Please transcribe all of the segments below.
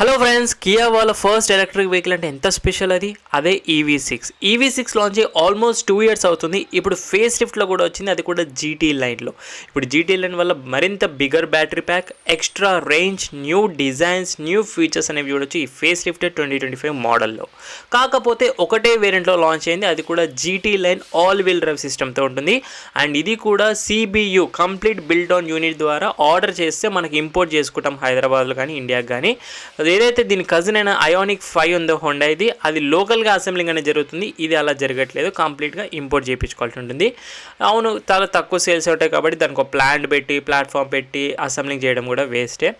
Hello friends, Kia వాళ్ళ first electric vehicle అంటే ఎంత స్పెషల్ అదే EV6 లాంచ్ ఆల్మోస్ట్ 2 ఇయర్స్ అవుతుంది. ఇప్పుడు ఫేస్ లిఫ్ట్లో కూడా వచ్చింది, అది కూడా GT లైన్లో. ఇప్పుడు GT లైన్ వల్ల మరింత bigger battery pack, extra range, new designs, new features అనేవి చూడొచ్చు ఈ ఫేస్ లిఫ్ట్ 2025 మోడల్లో. కాకపోతే ఒకటే వేరియంట్లో లాంచ్ అయింది, అది కూడా GT line all wheel drive సిస్టమ్తో ఉంటుంది. అండ్ ఇది కూడా CBU complete build on unit ద్వారా ఆర్డర్ చేస్తే మనకి ఇంపోర్ట్ చేసుకుంటాం హైదరాబాద్లో కానీ ఇండియాకి కానీ. ఏదైతే దీని కజిన్ అయిన ఐయానిక్ 5 ఉందో హోండా, అది లోకల్గా అసెంబ్లింగ్ అనేది జరుగుతుంది. ఇది అలా జరగట్లేదు, కంప్లీట్గా ఇంపోర్ట్ చేయించుకోవాల్సి ఉంటుంది. అవును, చాలా తక్కువ సేల్స్ ఉంటాయి కాబట్టి దానికి ఒక ప్లాంట్ పెట్టి ప్లాట్ఫామ్ పెట్టి అసెంబ్లింగ్ చేయడం కూడా వేస్టే.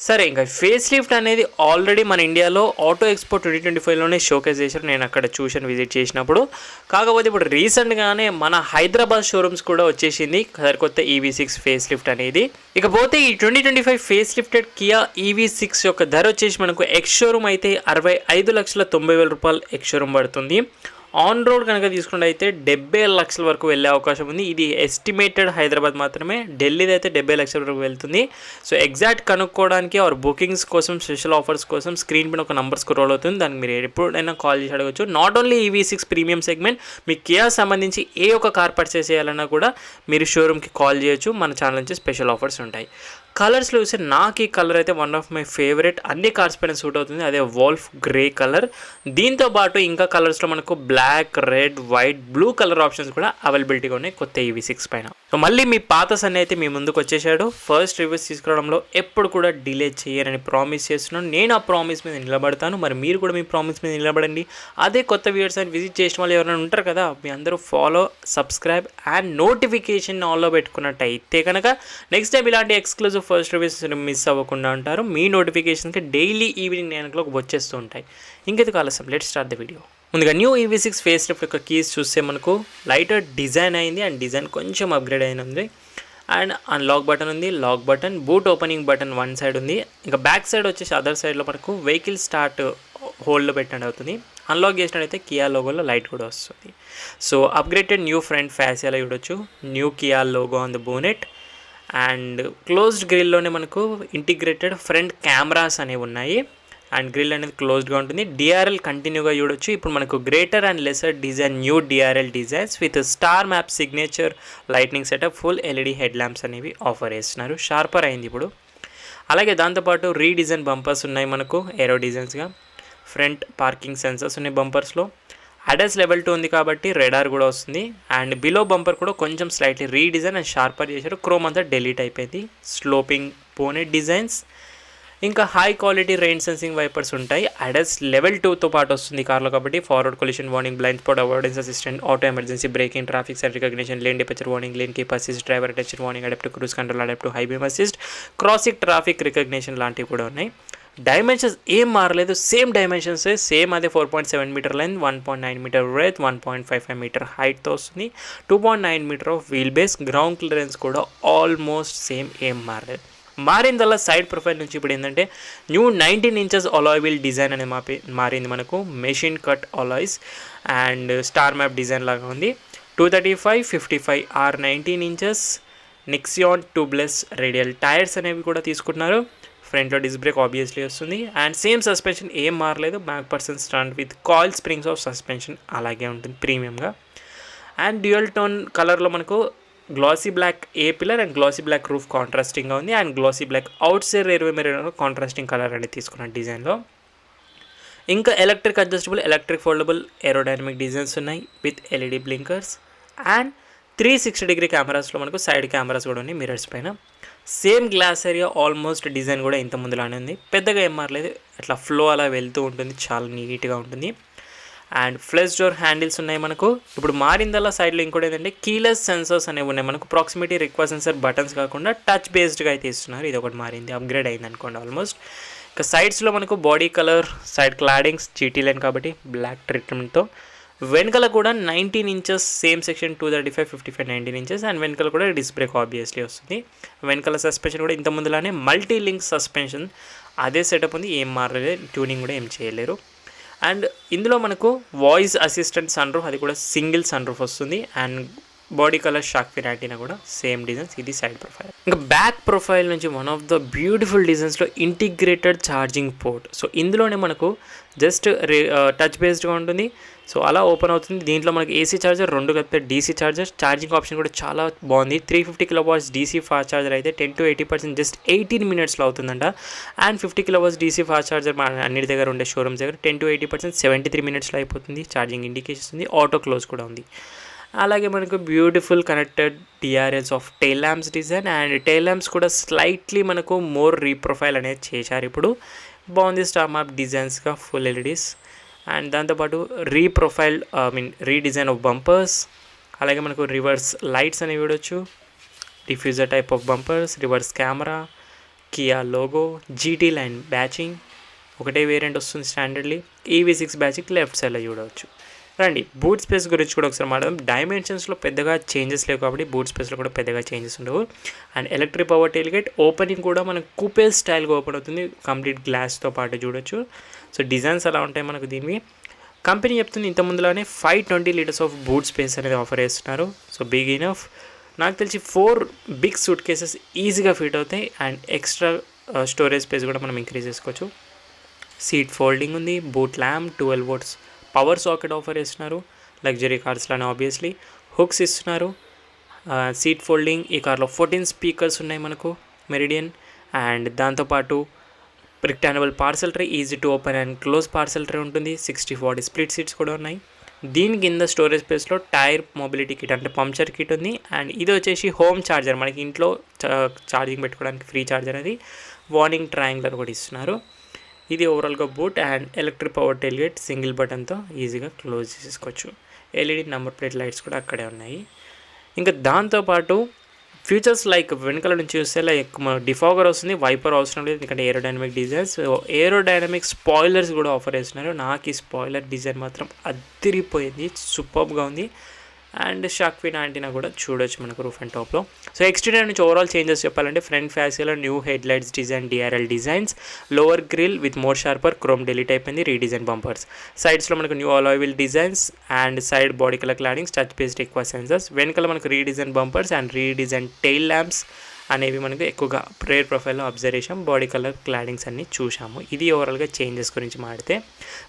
సరే, ఇంకా ఫేస్ లిఫ్ట్ అనేది ఆల్రెడీ మన ఇండియాలో ఆటో ఎక్స్పో 2025లోనే షోకేస్ చేశారు. నేను అక్కడ చూసాను విజిట్ చేసినప్పుడు. కాకపోతే ఇప్పుడు రీసెంట్గానే మన హైదరాబాద్ షోరూమ్స్ కూడా వచ్చేసింది సరికొత్త EV6 ఫేస్ లిఫ్ట్ అనేది. ఇకపోతే ఈ 2025 ఫేస్ లిఫ్టెడ్ కియా EV6 యొక్క ధర వచ్చేసి మనకు ఎక్స్ షోరూమ్ అయితే 65,90,000 రూపాయలు ఎక్స్ షోరూమ్ పడుతుంది. ఆన్ రోడ్ కనుక తీసుకుంటే అయితే 70 లక్షల వరకు వెళ్ళే అవకాశం ఉంది. ఇది ఎస్టిమేటెడ్ హైదరాబాద్ మాత్రమే, ఢిల్లీది అయితే 70 లక్షల వరకు వెళ్తుంది. సో ఎగ్జాక్ట్ కనుక్కోవడానికి ఆర్ బుకింగ్స్ కోసం, స్పెషల్ ఆఫర్స్ కోసం స్క్రీన్ పైన ఒక నంబర్ స్క్రోల్ అవుతుంది, దానికి మీరు ఎప్పుడైనా కాల్ చేసి అడగచ్చు. Not only EV6 premium segment, మీకు కియా సంబంధించి ఏ ఒక్క కార్ పర్చేస్ చేయాలన్నా కూడా మీరు షోరూమ్కి కాల్ చేయొచ్చు. మన ఛానల్ నుంచి స్పెషల్ ఆఫర్స్ ఉంటాయి. కలర్స్లో చూస్తే నాకు ఈ కలర్ అయితే వన్ ఆఫ్ మై ఫేవరెట్, అన్ని కార్స్ పైన సూట్ అవుతుంది, అదే వోల్ఫ్ గ్రే కలర్. దీంతో పాటు ఇంకా కలర్స్లో మనకు black, red, white, blue colour options కూడా అవైలబిలిటీగా ఉన్నాయి కొత్త EV6 పైన. సో మళ్ళీ మీ పాత సన్ అయితే మీ ముందుకు వచ్చేసాడు. ఫస్ట్ రివ్యూస్ తీసుకురావడంలో ఎప్పుడు కూడా డిలే చేయరని ప్రామిస్ చేస్తున్నాను. నేను ఆ ప్రామిస్ మీద నిలబడతాను, మరి మీరు కూడా మీ ప్రామిస్ మీద నిలబడండి. అదే కొత్త వ్యూవర్స్ అని విజిట్ చేసిన వాళ్ళు ఎవరైనా ఉంటారు కదా, మీ అందరూ ఫాలో, సబ్స్క్రైబ్ అండ్ నోటిఫికేషన్ ఆన్లో పెట్టుకున్నట్టయితే కనుక నెక్స్ట్ టైం ఇలాంటి ఎక్స్క్లూజివ్ ఫస్ట్ రివ్యూస్ మిస్ అవ్వకుండా ఉంటారు. మీ నోటిఫికేషన్కి డైలీ ఈవినింగ్ 9 వచ్చేస్తూ ఉంటాయి. ఇంకెందుకు ఆలస్యం, లెట్స్ స్టార్ట్ ద వీడియో. ముందుగా న్యూ EV6 ఫేస్ లిఫ్ట్ యొక్క కీస్ చూస్తే మనకు లైటర్ డిజైన్ అయింది, అండ్ డిజైన్ కొంచెం అప్గ్రేడ్ అయినది. అండ్ అన్లాక్ బటన్ ఉంది, lock button, boot opening button one side ఉంది. ఇంకా బ్యాక్ సైడ్ వచ్చేసి అదర్ సైడ్లో మనకు వెహికల్ స్టార్ట్ హోల్డ్లో పెట్టండి అవుతుంది. అన్లాక్ చేసినట్టయితే కియా లోగోలో లైట్ కూడా వస్తుంది. సో అప్గ్రేడెడ్ న్యూ ఫ్రంట్ ఫ్యాసియాలో చూడొచ్చు, new Kia logo on the bonnet. And closed గ్రిల్లోనే మనకు ఇంటిగ్రేటెడ్ ఫ్రంట్ కెమెరాస్ అనేవి ఉన్నాయి. అండ్ గ్రిల్ అనేది క్లోజ్డ్గా ఉంటుంది. DRL కంటిన్యూగా చూడొచ్చు. ఇప్పుడు మనకు greater and lesser design, new DRL designs with star map signature lightning setup, full LED head lamps అనేవి ఆఫర్ చేస్తున్నారు. షార్పర్ అయింది ఇప్పుడు. అలాగే దాంతోపాటు రీడిజైన్ బంపర్స్ ఉన్నాయి మనకు ఏరో డిజైన్స్గా. ఫ్రంట్ పార్కింగ్ సెన్సర్స్ ఉన్నాయి బంపర్స్లో. ADAS లెవెల్ 2 ఉంది కాబట్టి రెడార్ కూడా వస్తుంది. అండ్ బిలో బంపర్ కూడా కొంచెం స్లైట్లీ రీడిజైన్ అండ్ షార్పర్ చేశారు. క్రోమ్ అంతా డిలీట్ అయిపోయింది. స్లోపింగ్ బోనెట్ డిజైన్స్, ఇంకా high quality rain sensing wipers ఉంటాయి. ADAS లెవెల్ 2తో పాటు వస్తుంది కార్లో కాబట్టి forward collision warning, blind spot avoidance assistant, auto emergency braking, traffic sign recognition, lane departure warning, lane keep assist, driver attention warning, adaptive cruise control, adaptive high beam assist, crossing traffic recognition లాంటివి కూడా ఉన్నాయి. Dimensions ఏం మారలేదు, same dimensions, same అదే 4.7 meter length, 1.9 meter breadth, 1.55 meter హైట్తో వస్తుంది. 2.9 meter of wheel base, ground clearance కూడా almost same, ఏం మారలేదు. మారిందల్లా సైడ్ ప్రొఫైల్ నుంచి ఇప్పుడు ఏంటంటే new 19 inches alloy wheel design అనేది మారింది మనకు. Machine cut alloys and star map design లాగా ఉంది. 235, 55 ఆర్ 19 ఇంచెస్ నిక్సియాన్ ట్యూబ్లెస్ రేడియల్ టైర్స్ అనేవి కూడా తీసుకుంటున్నారు. ఫ్రంట్లో డిస్క్ బ్రేక్ ఆబ్వియస్లీ వస్తుంది. అండ్ సేమ్ సస్పెన్షన్ ఏం మారలేదు, back person stand with coil springs of suspension అలాగే ఉంటుంది ప్రీమియంగా. అండ్ డ్యూయల్ టోన్ కలర్లో మనకు glossy black A pillar and glossy black roof కాంట్రాస్టింగ్గా ఉంది. And glossy black outside rearview mirror contrasting colour అనేది తీసుకున్న డిజైన్లో. ఇంకా electric adjustable, electric foldable aerodynamic designs ఉన్నాయి with LED blinkers. And 360 degree కెమెరాస్లో మనకు సైడ్ కెమెరాస్ కూడా ఉన్నాయి మిర్రర్స్ పైన. Same glass area almost design కూడా ఇంత ముందులానే ఉంది, పెద్దగా ఏం మారలేదు. అట్లా ఫ్లో అలా వెళ్తూ ఉంటుంది, చాలా నీట్గా ఉంటుంది. అండ్ ఫ్లెష్ డోర్ హ్యాండిల్స్ ఉన్నాయి మనకు. ఇప్పుడు మారిందల్లా సైడ్లో ఇంకోటి ఏంటంటే కీలెస్ సెన్సర్స్ అనేవి ఉన్నాయి మనకు. ప్రాక్సిమిటీ రిక్వెస్ట్ సెన్సర్ బటన్స్ కాకుండా టచ్ బేస్డ్గా అయితే ఇస్తున్నారు. ఇది ఒకటి మారింది, అప్గ్రేడ్ అయింది అనుకోండి ఆల్మోస్ట్. ఇంకా సైడ్స్లో మనకు body colour, side claddings GT line కాబట్టి బ్లాక్ ట్రీట్మెంట్తో. వెనకాల కూడా 19 inches same section 235, 55, 19 inches. And వెనకాల కూడా డిస్క్ బ్రేక్ ఆబ్వియస్లీ వస్తుంది. వెనకాల సస్పెన్షన్ కూడా ఇంత ముందులానే మల్టీ లింక్ సస్పెన్షన్, అదే సెటప్ ఉంది, ఏం మారలేదు, ట్యూనింగ్ కూడా ఏం చేయలేరు. అండ్ ఇందులో మనకు వాయిస్ అసిస్టెంట్ సన్ రూఫ్, అది కూడా సింగిల్ సన్ రూఫ్ వస్తుంది. And body colour shark fin antenna కూడా సేమ్ డిజైన్స్. ఇది సైడ్ ప్రొఫైల్. ఇంకా బ్యాక్ ప్రొఫైల్ నుంచి వన్ ఆఫ్ ద బ్యూటిఫుల్ డిజైన్స్లో ఇంటిగ్రేటెడ్ ఛార్జింగ్ పోర్ట్. సో ఇందులోనే మనకు జస్ట్ టచ్ బేస్డ్గా ఉంటుంది. సో అలా ఓపెన్ అవుతుంది. దీంట్లో మనకి ఏసీ ఛార్జర్, 2 కలిపితే డీసీ ఛార్జర్. ఛార్జింగ్ ఆప్షన్ కూడా చాలా బాగుంది. 350 kW డీసీ ఫాస్ట్ ఛార్జర్ అయితే 10 to 80% జస్ట్ 18 minutesలో అవుతుందంట. And 50 kW DC fast charger మన అన్నిటి దగ్గర ఉండే షోరూమ్స్ దగ్గర 10 to 80% 73 minutesలో అయిపోతుంది. ఛార్జింగ్ ఇండికేషన్స్ ఉంది. ఆటో క్లోజ్ కూడా ఉంది. అలాగే మనకు beautiful connected DRLs of tail lamps design. And tail lamps కూడా స్లైట్లీ మనకు మోర్ రీప్రొఫైల్ అనేది చేశారు. ఇప్పుడు బాగుంది. స్టార్ మ్యాప్ డిజైన్స్గా ఫుల్ ఎల్ఈడీస్. అండ్ దాంతోపాటు రీడిజైన్ ఆఫ్ బంపర్స్. అలాగే మనకు రివర్స్ లైట్స్ అనేవి చూడొచ్చు. Diffuser type of bumpers, reverse camera, Kia logo, GT line badging. ఒకటే వేరియంట్ వస్తుంది స్టాండర్డ్లీ. EV6 బ్యాచింగ్ లెఫ్ట్ సైడ్లో చూడవచ్చు. రండి బూట్ స్పేస్ గురించి కూడా ఒకసారి మాట్లాడదాం. డైమెన్షన్స్లో పెద్దగా చేంజెస్ లేవు కాబట్టి బూట్ స్పేస్లో కూడా పెద్దగా చేంజెస్ ఉండవు. And electric power tailgate opening కూడా మనకు కూపే స్టైల్గా ఓపెన్ అవుతుంది. కంప్లీట్ గ్లాస్తో పాటు చూడొచ్చు. సో డిజైన్స్ అలా ఉంటాయి మనకు. దీనివి కంపెనీ చెప్తుంది ఇంత ముందులానే 520 liters ఆఫ్ బూట్ స్పేస్ అనేది ఆఫర్ చేస్తున్నారు. So big enough. నాకు తెలిసి 4 బిగ్ సూట్ కేసెస్ ఈజీగా ఫిట్ అవుతాయి. అండ్ ఎక్స్ట్రా స్టోరేజ్ స్పేస్ కూడా మనం ఇంక్రీజ్ చేసుకోవచ్చు. సీట్ ఫోల్డింగ్ ఉంది. Boot lamp, 12 volts power socket offer చేస్తున్నారు. లగ్జరీ కార్స్లోనే ఆబ్వియస్లీ హుక్స్ ఇస్తున్నారు. Seat folding. ఈ కార్లో 14 స్పీకర్స్ ఉన్నాయి మనకు మెరిడియన్. అండ్ దాంతోపాటు retractable parcel tray, easy to open and close parcel tray ఉంటుంది. 60/40 స్ప్లిట్ సీట్స్ కూడా ఉన్నాయి. దీని కింద స్టోరేజ్ స్పేస్లో టైర్ మొబిలిటీ కిట్ అంటే పంక్చర్ కిట్ ఉంది. అండ్ ఇది వచ్చేసి హోమ్ ఛార్జర్, మనకి ఇంట్లో ఛార్జింగ్ పెట్టుకోవడానికి ఫ్రీ ఛార్జర్ అది. వార్నింగ్ ట్రయాంగులర్ కూడా ఇస్తున్నారు. ఇది ఓవరాల్గా boot. And electric power tailgate single బటన్తో ఈజీగా క్లోజ్ చేసుకోవచ్చు. ఎల్ఈడి నెంబర్ ప్లేట్ లైట్స్ కూడా అక్కడే ఉన్నాయి. ఇంకా దాంతోపాటు ఫీచర్స్ లైక్ వెనకాల నుంచి చూస్తే లైక్ డిఫాగర్ వస్తుంది. వైపర్ అవసరం లేదు ఎందుకంటే ఏరోడైనమిక్ డిజైన్స్. ఏరోడైనమిక్ స్పాయిలర్స్ కూడా ఆఫర్ చేస్తున్నారు. నాకు ఈ స్పాయిలర్ డిజైన్ మాత్రం అదిరిపోయింది. సూపర్గా ఉంది. అండ్ షార్క్ ఫిన్ యాంటీనా కూడా చూడొచ్చు మనకు రూఫ్ అండ్ టాప్లో. సో ఎక్స్టీరియర్ నుంచి ఓవరాల్ చేంజెస్ చెప్పాలంటే ఫ్రంట్ ఫ్యాసియాలో new head lights design, DRL designs, lower grille with more sharper, chrome delete అయిపోయింది, రీడిజైన్ బంపర్స్. సైడ్స్లో మనకు new alloy wheel designs and side body colour claddings, touch based ఎక్కువ sensors. వెనకాల మనకు redesign bumpers and redesign tail lamps అనేవి మనకు ఎక్కువగా rare ప్రొఫైల్లో అబ్జర్వేషన్, బాడీ కలర్ క్లాడింగ్స్ అన్ని చూసాము. ఇది ఓవరాల్గా చేంజెస్ గురించి మాడితే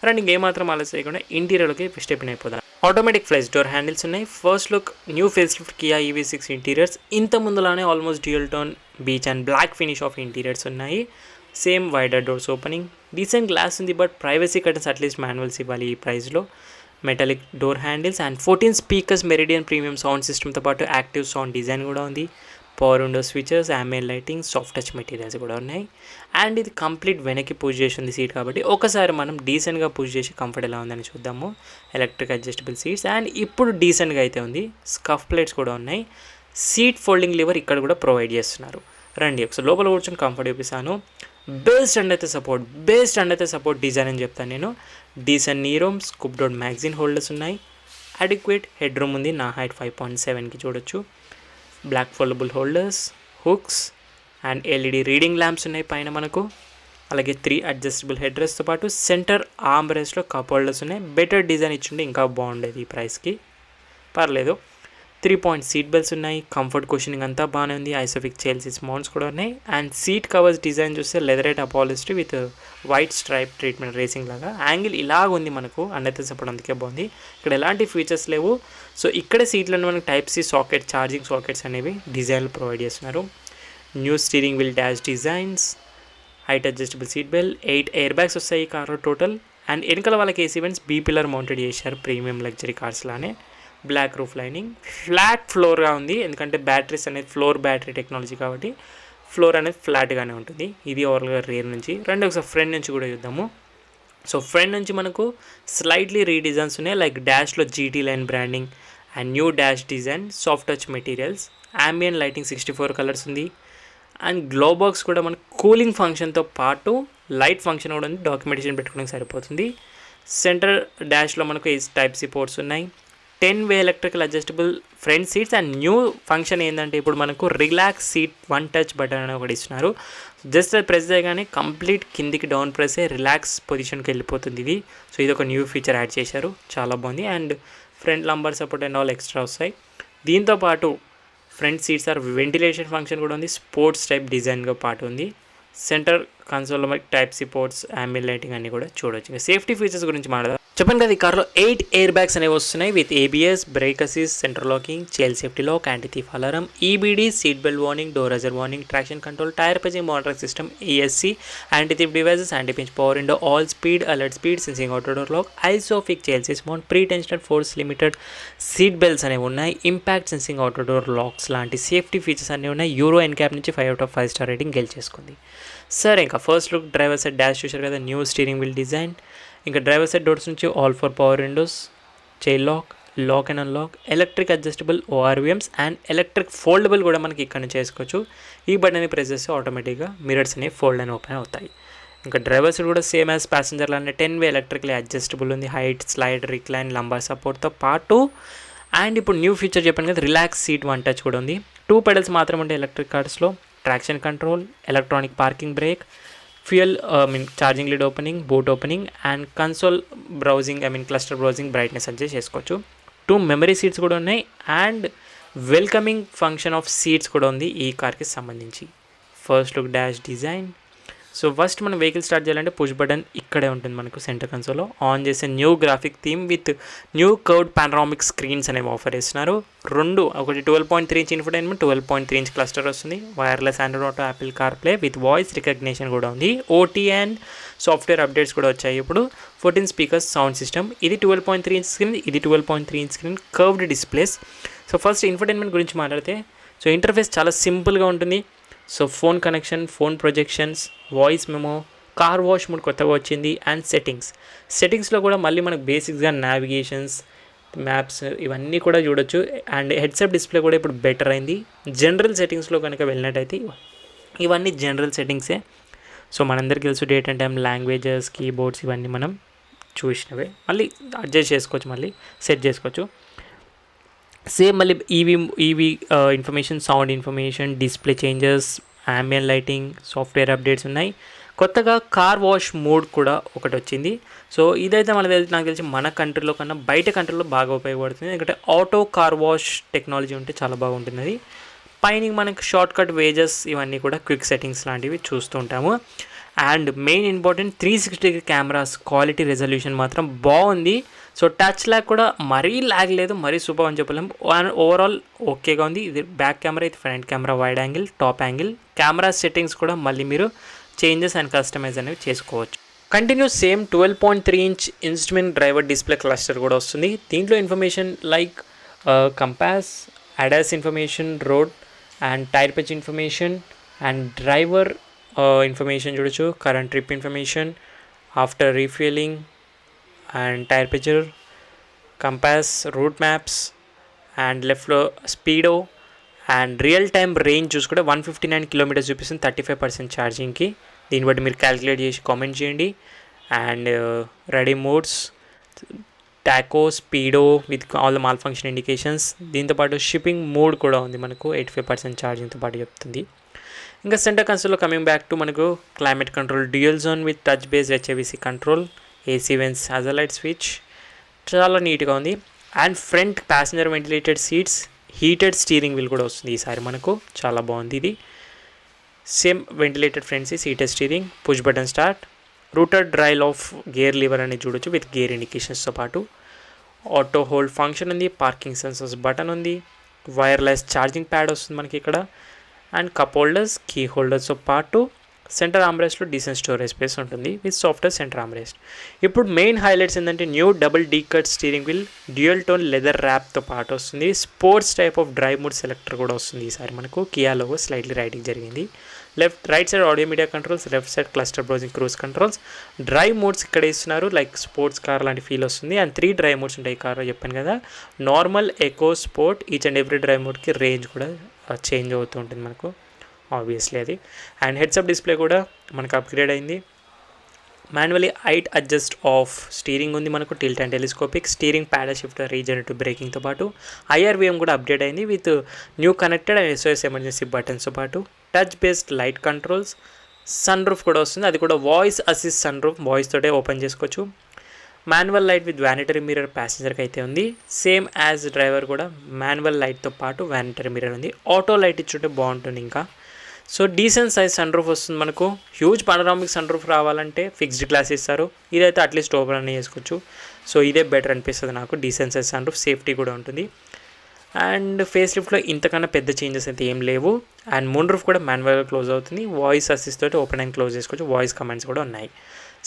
రన్నింగ్ ఏమాత్రం ఆలస్యం చేయకుండా ఇంటీరియర్లోకి స్టెప్ అయిపోదాం. ఆటోమేటిక్ ఫ్లెక్స్ డోర్ హ్యాండిల్స్ ఉన్నాయి. First look new face lift Kia EV6 interiors. ఇంత ముందులానే almost dual tone beige and black finish of interiors ఉన్నాయి. Same wider doors opening. Decent glass ఉంది but privacy curtains at least manuals ఇవ్వాలి ఈ ప్రైస్లో. Metallic door handles and 14 speakers, Meridian premium sound సిస్టమ్తో పాటు active sound design కూడా ఉంది. Power window switches, ambient lighting, soft touch materials కూడా ఉన్నాయి. అండ్ ఇది కంప్లీట్ వెనక్కి పుష్ చేసి ఉంది సీట్ కాబట్టి ఒకసారి మనం డీసెంట్గా పుష్ చేసి కంఫర్ట్ ఎలా ఉందని చూద్దాము. ఎలక్ట్రిక్ అడ్జస్టబుల్ సీట్స్ అండ్ ఇప్పుడు డీసెంట్గా అయితే ఉంది. స్కఫ్ ప్లేట్స్ కూడా ఉన్నాయి. సీట్ ఫోల్డింగ్ లివర్ ఇక్కడ కూడా ప్రొవైడ్ చేస్తున్నారు. రండి ఒకసారి లోపల కూర్చొని కంఫర్ట్ చూపిస్తాను. బెస్ట్ అండ్ అయితే సపోర్ట్ డిజైన్ అని చెప్తాను నేను. Decent knee room, scoop down magazine holders ఉన్నాయి. అడిక్వేట్ హెడ్ రూమ్ ఉంది. నా హైట్ 5.7కి చూడొచ్చు. Black foldable holders, hooks and LED reading lamps ఉన్నాయి పైన మనకు. అలాగే 3 అడ్జస్టబుల్ హెడ్ రెస్ట్తో పాటు సెంటర్ ఆర్మ్ రెస్ట్లో కప్ హోల్డర్స్ ఉన్నాయి. బెటర్ డిజైన్ ఇచ్చుంటే ఇంకా బాగుండేది ఈ ప్రైస్కి. పర్లేదు. 3-point సీట్ బెల్ట్స్ ఉన్నాయి. కంఫర్ట్ కుషనింగ్ అంతా బాగానే ఉంది. ఐసోఫిక్ చైల్డ్ సీట్స్ మౌంట్స్ కూడా ఉన్నాయి. అండ్ సీట్ కవర్స్ డిజైన్ చూస్తే leatherette upholstery with white stripe treatment racing లాగా. యాంగిల్ ఇలాగ ఉంది మనకు. అండైతే చెప్పడం అందుకే బాగుంది. ఇక్కడ ఎలాంటి ఫీచర్స్ లేవు. సో ఇక్కడే సీట్లను మనకు Type-C సాకెట్, ఛార్జింగ్ సాకెట్స్ అనేవి డిజైన్లు ప్రొవైడ్ చేస్తున్నారు. New steering wheel dash designs, height adjustable seat belt, 8 air bags వస్తాయి ఈ కార్లో టోటల్. అండ్ వెనకాల వాళ్ళకి AC vents B pillar mounted చేశారు ప్రీమియం లగ్జరీ కార్స్ లానే. Black roof lining. ఫ్లాట్ ఫ్లోర్గా ఉంది ఎందుకంటే బ్యాటరీస్ అనేది ఫ్లోర్ బ్యాటరీ టెక్నాలజీ కాబట్టి ఫ్లోర్ అనేది ఫ్లాట్గానే ఉంటుంది. ఇది ఓవర్గా రేర్ నుంచి. రెండు ఒకసారి ఫ్రంట్ నుంచి కూడా చూద్దాము. సో ఫ్రంట్ నుంచి మనకు స్లైట్లీ రీడిజైన్స్ ఉన్నాయి. లైక్ డాష్లో GT line branding and new dash design, soft touch materials, ambient lighting 64 colours ఉంది. అండ్ గ్లో బాక్స్ కూడా మనకు కూలింగ్ ఫంక్షన్తో పాటు లైట్ ఫంక్షన్ కూడా ఉంది. డాక్యుమెంటేషన్ పెట్టుకోవడానికి సరిపోతుంది. సెంటర్ డాష్లో మనకు Type-C పోర్ట్స్ ఉన్నాయి. 10-way electrical adjustable front seats. And new function ఏంటంటే ఇప్పుడు మనకు రిలాక్స్ సీట్ 1 టచ్ బటన్ అని ఒకటి ఇస్తున్నారు. జస్ట్ అది ప్రెస్ చేయగానే కంప్లీట్ కిందికి డౌన్ ప్రెస్ అయ్యి రిలాక్స్ పొజిషన్కి వెళ్ళిపోతుంది ఇది. సో ఇది ఒక న్యూ ఫీచర్ యాడ్ చేశారు, చాలా బాగుంది. And front lumbar support and all extra వస్తాయి. దీంతో పాటు front seats are ventilation function కూడా ఉంది, స్పోర్ట్స్ టైప్ డిజైన్గా పాటు ఉంది. సెంటర్ కన్సోల్లో మనకి type C ports, ambient lighting అన్నీ కూడా చూడొచ్చు. ఇంకా సేఫ్టీ ఫీచర్స్ గురించి మాట్లాడదాం. చెప్పండి కదా, ఈ కార్లో 8 ఎయిర్ బ్యాగ్స్ అనేవి వస్తున్నాయి with ABS, brake assist, centre locking, child safety lock, anti theft alarm, EBD, seat belt warning, door hazard warning, traction control, tyre pressure monitoring system, ESC, anti theft devices, anti pinch power window, all speed alert speed, sensing auto door lock, ISOFIX child seat mount, pretensioner force limited seat belts అనేవి ఉన్నాయి, impact sensing auto door locks లాంటి safety features అన్నీ ఉన్నాయి. Euro NCAP నుంచి 5/5 star rating గెలిచేసుకుంది. సరే, ఇంకా first look driver side dash చూశారు కదా, న్యూ స్టీరింగ్ వీల్ డిజైన్. ఇంకా డ్రైవర్ సైడ్ డోర్స్ నుంచి all 4 power windows, child lock and unlock, electric adjustable ORVMs and electric foldable కూడా మనకి ఇక్కడ నుంచి చేసుకోవచ్చు. ఈ బటన్ని ప్రెస్ చేస్తే ఆటోమేటిక్గా మిరర్స్ అనేవి ఫోల్డ్ అని ఓపెన్ అవుతాయి. ఇంకా డ్రైవర్ సైడ్ కూడా సేమ్ యాజ్ ప్యాసింజర్ లానే 10-way ఎలక్ట్రికలీ అడ్జస్టబుల్ ఉంది, హైట్, స్లైడ్, రిక్లైన్, లంబార్ సపోర్ట్తో పాటు. అండ్ ఇప్పుడు న్యూ ఫీచర్ చెప్పాను కదా, రిలాక్స్ సీట్ 1 టచ్ కూడా ఉంది. 2 పెడల్స్ మాత్రం ఉంటాయి ఎలక్ట్రిక్ కార్స్లో. Traction control, electronic parking brake, fuel charging lid opening, boot opening and console browsing cluster browsing brightness adjust చేసుకోవచ్చు. 2 మెమరీ సీట్స్ కూడా ఉన్నాయి and welcoming function of seats కూడా ఉంది ఈ కార్కి సంబంధించి. First look dash design. So first మనం vehicle start చేయాలంటే పుష్ బటన్ ఇక్కడే ఉంటుంది మనకు సెంటర్ కన్సోల్లో. ఆన్ చేసే new graphic theme with new curved panoramic screens అనేవి ఆఫర్ చేస్తున్నారు. ఒకటి 12.3 ఇంచ్ ఇన్ఫోటైన్మెంట్, 12.3 ఇంచ్ క్లస్టర్ వస్తుంది, wireless Android auto, Apple CarPlay with voice recognition కూడా ఉంది. OT అండ్ సాఫ్ట్వేర్ అప్డేట్స్ కూడా వచ్చాయి. ఇప్పుడు 14 స్పీకర్స్ సౌండ్ సిస్టమ్. ఇది 12.3 ఇంచ్ స్క్రీన్, ఇది 12.3 inch screen, curved displays. So first infotainment గురించి మాట్లాడితే, సో ఇంటర్ఫేస్ చాలా సింపుల్గా ఉంటుంది. So phone connection, phone projections, voice memo, car wash mode కొత్తగా వచ్చింది అండ్ సెట్టింగ్స్లో కూడా మళ్ళీ మనకు బేసిక్స్గా నావిగేషన్స్, మ్యాప్స్ ఇవన్నీ కూడా చూడొచ్చు. అండ్ హెడ్సెట్ డిస్ప్లే కూడా ఇప్పుడు బెటర్ అయింది. జనరల్ సెట్టింగ్స్లో కనుక వెళ్ళినట్టయితే ఇవన్నీ జనరల్ సెట్టింగ్సే. సో మనందరికీ తెలుసు date and time, languages, keyboards ఇవన్నీ మనం చూసినవే. మళ్ళీ అడ్జస్ట్ చేసుకోవచ్చు, మళ్ళీ సెట్ చేసుకోవచ్చు. సేమ్ మళ్ళీ EV information, sound information, display changes, ambient lighting, software updates ఉన్నాయి. కొత్తగా కార్ వాష్ మోడ్ కూడా ఒకటి వచ్చింది. సో ఇదైతే నాకు తెలిసి మన కంట్రీలో కన్నా బయట కంట్రీలో బాగా ఉపయోగపడుతుంది. ఎందుకంటే ఆటో కార్ వాష్ టెక్నాలజీ ఉంటే చాలా బాగుంటుంది అది. పైన మనకు షార్ట్ కట్ వేజెస్ ఇవన్నీ కూడా క్విక్ సెట్టింగ్స్ లాంటివి చూస్తూ ఉంటాము. And main important 360 cameras quality resolution మాత్రం బాగుంది. సో టచ్ ల్యాగ్ కూడా మరీ ల్యాగ్ లేదు, మరీ సూపర్ అని చెప్పలేము. ఓవరాల్ ఓకేగా ఉంది. ఇది బ్యాక్ కెమెరా, ఇది front camera, wide angle, top angle. Camera settings కూడా మళ్ళీ మీరు చేంజెస్ అండ్ కస్టమైజ్ అనేవి చేసుకోవచ్చు. Continue same 12.3 inch instrument driver display cluster కూడా వస్తుంది. దీంట్లో information like compass, ADAS information, road and tyre pitch information and driver information చూడొచ్చు, current trip information, after refuelling and tyre pressure, compass, route maps and లెఫ్ట్లో speedo and real time range చూసుకుంటే 159 kilometres చూపిస్తుంది 35% ఛార్జింగ్కి. దీన్ని బట్టి మీరు calculate చేసి comment చేయండి. And ready modes, tacho, speedo with all the mall function indications. దీంతోపాటు shipping mode కూడా ఉంది మనకు 85% ఛార్జింగ్తో పాటు చెప్తుంది. ఇంకా సెంటర్ కన్సోల్లో కమింగ్ బ్యాక్ టు మనకు climate control, dual zone with touch base HVAC control, AC vents, hazard light switch, చాలా నీట్గా ఉంది. And front passenger ventilated seats, heated steering wheel కూడా వస్తుంది ఈసారి మనకు, చాలా బాగుంది ఇది. Same ventilated front seats, heated steering, push button start, rotor dial of gear lever అనేది చూడొచ్చు విత్ గేర్ ఇండికేషన్స్తో పాటు. ఆటో హోల్డ్ ఫంక్షన్ ఉంది, పార్కింగ్ సెన్సర్స్ బటన్ ఉంది, వైర్లెస్ ఛార్జింగ్ ప్యాడ్ వస్తుంది మనకి ఇక్కడ. అండ్ కప్ హోల్డర్స్, కీ హోల్డర్స్తో పాటు సెంటర్ ఆమ్రెస్ట్లో డీసెంట్ స్టోరేజ్ స్పేస్ ఉంటుంది విత్ సాఫ్ట్వేర్ సెంటర్ ఆమ్రెస్ట్. ఇప్పుడు మెయిన్ హైలైట్స్ ఏంటంటే new double D cut steering wheel, dual tone leather ర్యాప్తో పాటు వస్తుంది. Sports type of drive mode selector కూడా వస్తుంది ఈసారి మనకు. కియా లోగో స్లైట్లీ రైటింగ్ జరిగింది. Right side audio media controls, left side cluster browsing, cruise controls. Drive modes ఇక్కడ ఇస్తున్నారు, లైక్ స్పోర్ట్స్ కార్ లాంటి ఫీల్ వస్తుంది. అండ్ 3 డ్రైవ్ మోడ్స్ ఉంటాయి ఈ కార్లో చెప్పాను కదా, normal, eco, sport. Each and every drive మోడ్కి రేంజ్ కూడా చేంజ్ అవుతూ ఉంటుంది మనకు ఆబ్వియస్లీ అది. అండ్ హెడ్సప్ డిస్ప్లే కూడా మనకు అప్గ్రేడ్ అయింది. Manually height adjust of steering ఉంది మనకు, tilt and telescopic steering, paddle shifter, regenerative బ్రేకింగ్తో పాటు IRVM కూడా అప్డేట్ అయింది with new connected and SOS emergency బటన్స్తో పాటు. Touch based light controls, sunroof కూడా వస్తుంది, అది కూడా voice assist sunroof, voice తోటే ఓపెన్ చేసుకోవచ్చు. Manual light with vanity mirror ప్యాసింజర్కి అయితే ఉంది. సేమ్ యాజ్ డ్రైవర్ కూడా మాన్యువల్ లైట్తో పాటు వ్యానిటరీ మిర్రర్ ఉంది. ఆటో లైట్ ఇచ్చుంటే బాగుంటుంది ఇంకా. So decent size sun roof వస్తుంది మనకు. హ్యూజ్ పానరామిక్ సన్ రూఫ్ రావాలంటే ఫిక్స్డ్ గ్లాస్ ఇస్తారు. ఇదైతే అట్లీస్ట్ ఓపెన్ అని చేసుకోవచ్చు. సో ఇదే బెటర్ అనిపిస్తుంది నాకు. Decent size sun roof, safety కూడా ఉంటుంది. అండ్ ఫేస్ లిఫ్ట్లో ఇంతకన్నా పెద్ద చేంజెస్ అయితే ఏం లేవు. అండ్ మూన్ రూఫ్ కూడా మాన్యువల్గా క్లోజ్ అవుతుంది. వాయిస్ అసిస్ట్ తోటి ఓపెన్ అండ్ క్లోజ్ చేసుకోవచ్చు. వాయిస్ కమాండ్స్ కూడా ఉన్నాయి.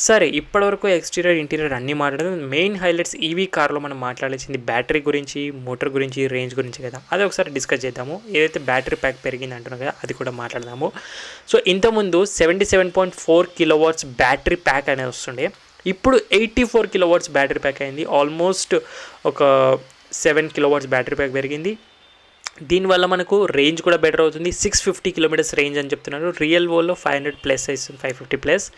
సరే, ఇప్పటివరకు ఎక్స్టీరియర్ ఇంటీరియర్ అన్నీ మాట్లాడడం. మెయిన్ హైలైట్స్ ఈవీ కార్లో మనం మాట్లాడాల్సింది బ్యాటరీ గురించి, మోటార్ గురించి, రేంజ్ గురించి కదా. అదే ఒకసారి డిస్కస్ చేద్దాము. ఏదైతే బ్యాటరీ ప్యాక్ పెరిగింది అంటున్నాం కదా, అది కూడా మాట్లాడదాము. సో ఇంతకుముందు 77.4 కిలోవాట్స్ బ్యాటరీ ప్యాక్ అనేది వస్తుండే. ఇప్పుడు 84 కిలోవాట్స్ బ్యాటరీ ప్యాక్ అయింది. ఆల్మోస్ట్ ఒక 7 కిలోవాట్స్ బ్యాటరీ ప్యాక్ పెరిగింది. దీనివల్ల మనకు రేంజ్ కూడా బెటర్ అవుతుంది. 650 కిలోమీటర్స్ రేంజ్ అని చెప్తున్నారు. రియల్ వోల్లో 500+ ఇస్తుంది, 550+.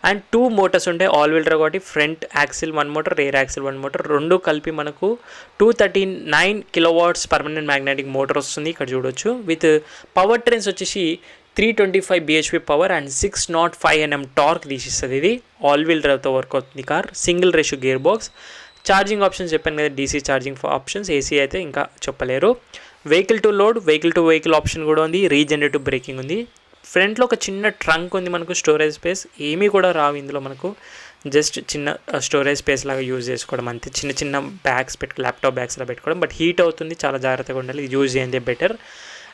అండ్ 2 మోటార్స్ ఉంటాయి. ఆల్ వీల్ డ్రైవ్ కాబట్టి front axle 1 motor, rare axle 1 motor, రెండు కలిపి మనకు 239 కిలోవాట్స్ పర్మనెంట్ మ్యాగ్నెటిక్ మోటార్ వస్తుంది. ఇక్కడ చూడొచ్చు. విత్ పవర్ ట్రైన్స్ వచ్చేసి 325 bhp power and 605 Nm torque తీసిస్తుంది. ఇది ఆల్ వీల్ డ్రైవ్తో వర్క్ అవుతుంది car. Single ratio gearbox. Charging options చెప్పాను కదా, డీసీ ఛార్జింగ్ ఆప్షన్స్. ఏసీ అయితే ఇంకా చెప్పలేరు. Vehicle to load, vehicle to vehicle option కూడా ఉంది. రీజనరేటివ్ బ్రేకింగ్ ఉంది. ఫ్రంట్లో ఒక చిన్న ట్రంక్ ఉంది మనకు. స్టోరేజ్ స్పేస్ ఏమీ కూడా రావు ఇందులో మనకు. జస్ట్ చిన్న స్టోరేజ్ స్పేస్ లాగా యూజ్ చేసుకోవడం అంతే. చిన్న చిన్న బ్యాగ్స్ ల్యాప్టాప్ బ్యాగ్స్లో పెట్టుకోవడం. బట్ హీట్ అవుతుంది, చాలా జాగ్రత్తగా ఉండాలి. యూజ్ చేయండి బెటర్.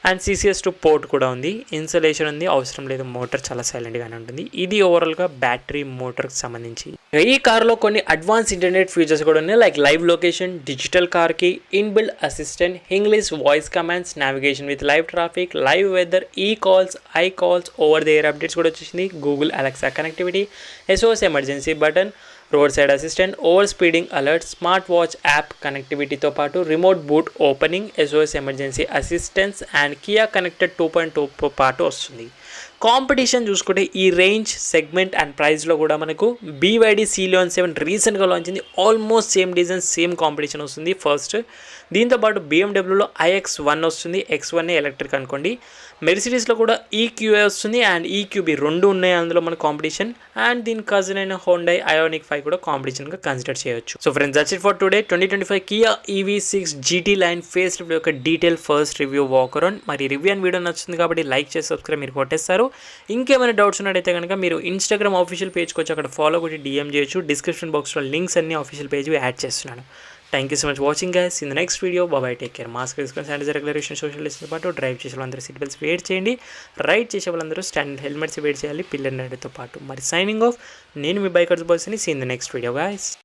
అండ్ CCS2 పోర్ట్ కూడా ఉంది. ఇన్సులేషన్ ఉంది, అవసరం లేదు. మోటార్ చాలా సైలెంట్గానే ఉంటుంది. ఇది ఓవరాల్గా బ్యాటరీ మోటార్కి సంబంధించి. ఈ కార్లో కొన్ని అడ్వాన్స్ ఇంటర్నెట్ ఫీచర్స్ కూడా ఉన్నాయి. లైక్ లైవ్ లొకేషన్, డిజిటల్ కార్కి, inbuilt assistant, English voice commands, navigation with live traffic, live weather, e calls, i calls, over the air updates కూడా వచ్చేసింది. Google Alexa connectivity, SOS emergency button, road side assistant, over speeding alert, smart watch app కనెక్టివిటీతో పాటు remote boot opening, SOS emergency assistance and Kia connected 2.2తో పాటు వస్తుంది. Competition చూసుకుంటే ఈ range, segment and ప్రైస్లో కూడా మనకు BYD Celeon 7 రీసెంట్గా లాంచ్ అయింది. Almost same design, same competition వస్తుంది ఫస్ట్. దీంతోపాటు BMWలో iX1 వస్తుంది. X1 ఎలక్ట్రిక్ అనుకోండి. మెర్సిడీస్లో కూడా EQA వస్తుంది అండ్ EQB రెండు ఉన్నాయి అందులో మన కాంపిటీషన్. అండ్ దీని కజిన్ అయిన హోండై ఐయోనిక్ 5 కూడా కాంపిటీషన్గా కన్సిడర్ చేయొచ్చు. So friends, that's it for today. 2025 Kia EV6 GT line face lift యొక్క detail first review walk around. మరి రివ్యూ అండ్ వీడియో నచ్చుతుంది కాబట్టి లైక్ చేసి సబ్స్క్రైబ్ మీరు కొట్టేస్తారు. ఇంకేమైనా డౌట్స్ ఉన్నట్టయితే కనుక మీరు ఇన్స్టాగ్రామ్ ఆఫీషియల్ పేజ్కి వచ్చి అక్కడ ఫాలో కొట్టి DM చేయొచ్చు. డిస్క్రిప్షన్ బాక్స్లో లింక్స్ అన్ని ఆఫీషియల్ పేజ్ యాడ్ చేస్తున్నాను. Thank you so much watching guys. In the next video bye, take care. Mask వేసుకొని, శానిటైజర్, రెగ్యులేషన్, సోషల్ డిస్టెన్స్ పాటు డ్రైవ్ చేసే వాళ్ళందరూ సీట్ బెల్ట్స్ వేర్ చేయండి. రైడ్ చేసే వాళ్ళందరూ స్టాండ్ హెల్మెట్స్ వేర్ చేయాలి పిల్లలతో పాటు. మరి సైనింగ్ ఆఫ్, నేను మీ బైకర్స్ బాయ్స్ని. See in the next video guys.